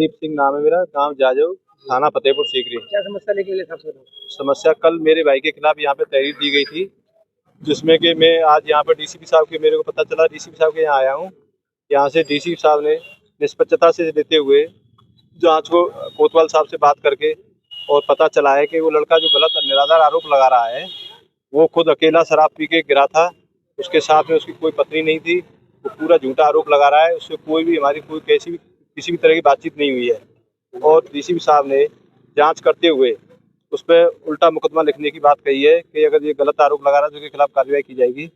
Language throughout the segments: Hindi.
कुलदीप सिंह नाम है मेरा, गांव जाजऊ, थाना फतेहपुर सीकरी। क्या समस्या लेके लिए सबसे? समस्या कल मेरे भाई के खिलाफ यहाँ पे तहरीर दी गई थी, जिसमें कि मैं आज यहाँ पर डीसीपी साहब के मेरे को पता चला, डीसीपी साहब के यहाँ आया हूँ। यहाँ से डीसीपी साहब ने निष्पक्षता से लेते हुए जांच को कोतवाल साहब से बात करके और पता चला है कि वो लड़का जो गलत निराधार आरोप लगा रहा है, वो खुद अकेला शराब पी के गिरा था, उसके साथ में उसकी कोई पत्नी नहीं थी। वो पूरा झूठा आरोप लगा रहा है, उससे कोई भी हमारी कोई किसी भी तरह की बातचीत नहीं हुई है। और डीसीपी साहब ने जांच करते हुए उस पर उल्टा मुकदमा लिखने की बात कही है कि अगर ये गलत आरोप लगा रहा है तो उसके खिलाफ कार्रवाई की जाएगी।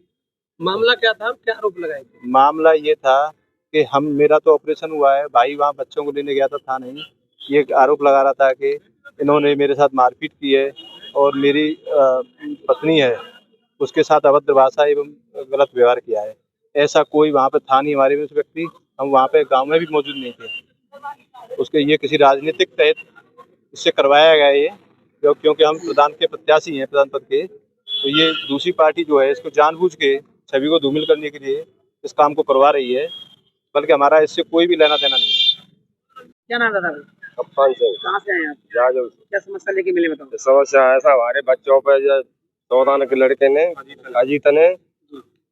मामला क्या था, क्या आरोप लगाए थे? मामला ये था कि मेरा तो ऑपरेशन हुआ है, भाई वहाँ बच्चों को लेने गया था नहीं, ये आरोप लगा रहा था कि इन्होंने मेरे साथ मारपीट की है और मेरी पत्नी है उसके साथ अभद्र भाषा एवं गलत व्यवहार किया है। ऐसा कोई वहाँ पे था नहीं हमारे में उस व्यक्ति, हम वहाँ पे गांव में भी मौजूद नहीं थे। उसके ये किसी राजनीतिक तहत इससे करवाया गया ये, क्योंकि हम प्रधान के प्रत्याशी हैं, प्रधान पद के, तो ये दूसरी पार्टी जो है इसको जानबूझ के छवि को धूमिल करने के लिए इस काम को करवा रही है, बल्कि हमारा इससे कोई भी लेना देना नहीं है। क्या नाम दादा? कप्तान से कहाँ से आए आप? जाजऊ। क्या समस्या लेके मिले बताओ? समस्या ऐसा हमारे बच्चों पे 14 के लड़के ने अजीत ने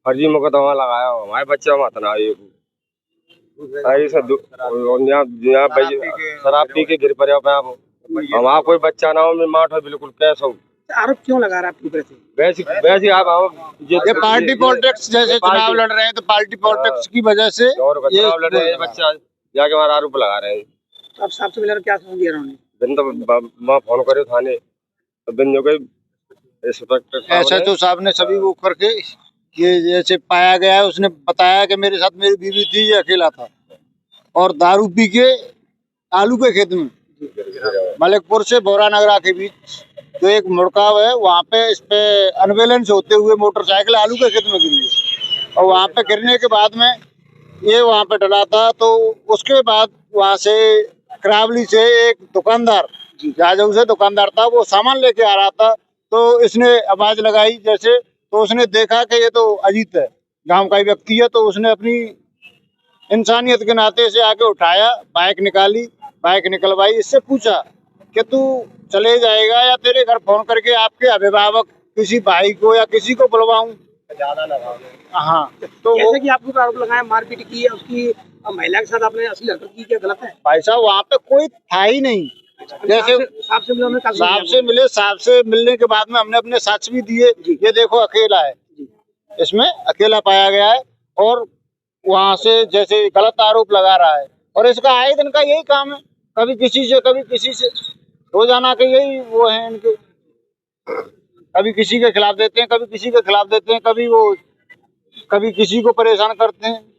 फर्जी मुकदमा लगाया, हमारे बच्चे शराब पी के गिर पड़े। हमारा कोई बच्चा ना हो, मैं माठ बिल्कुल कैसे हो। आरोप क्यों लगा रहा है आपके ऊपर से? वैसे आप ये पार्टी पॉलिटिक्स जैसे चुनाव लड़ रहे हैं तो पार्टी पॉलिटिक्स की वजह से ये बच्चा जाके हमारा आरोप लगा रहे हैं। अब साहब से मिलकर क्या समझ दिया उन्होंने? दिन तो माँ फोन करे थाने तो दिन जो गई SHO साहब ने सभी वो करके ये जैसे पाया गया है, उसने बताया कि मेरे साथ मेरी बीवी थी, ये अकेला था और दारू पी के आलू के खेत में मलिकपुर से बोरा नगरा के बीच जो एक मुड़काव है, वहाँ पे इस पे अनबैलेंस होते हुए मोटरसाइकिल आलू के खेत में गिरी है और वहाँ पे गिरने के बाद में ये वहाँ पे डला था। तो उसके बाद वहाँ से करावली से एक दुकानदार, जाजऊ से दुकानदार था, वो सामान लेके आ रहा था, तो इसने आवाज लगाई जैसे, तो उसने देखा कि ये तो अजीत है, गांव का ही व्यक्ति है, तो उसने अपनी इंसानियत के नाते से आके उठाया, बाइक निकाली, बाइक निकलवाई, इससे पूछा कि तू चले जाएगा या तेरे घर फोन करके आपके अभिभावक किसी भाई को या किसी को बुलवाऊं। हाँ, तो जैसे कि आपके ऊपर आरोप लगाया मारपीट की है, उसकी महिला के साथ आपने असली हरकत की, क्या गलत है? भाई साहब वहाँ पे कोई था ही नहीं। जैसे साहब से मिलने के बाद में हमने अपने साक्ष्य भी दिए, ये देखो अकेला है, इसमें अकेला पाया गया है और वहाँ से जैसे गलत आरोप लगा रहा है और इसका आए दिन का यही काम है, कभी किसी से रोजाना के यही वो है इनके, कभी किसी के खिलाफ देते हैं, कभी किसी के खिलाफ देते हैं, कभी किसी को परेशान करते हैं।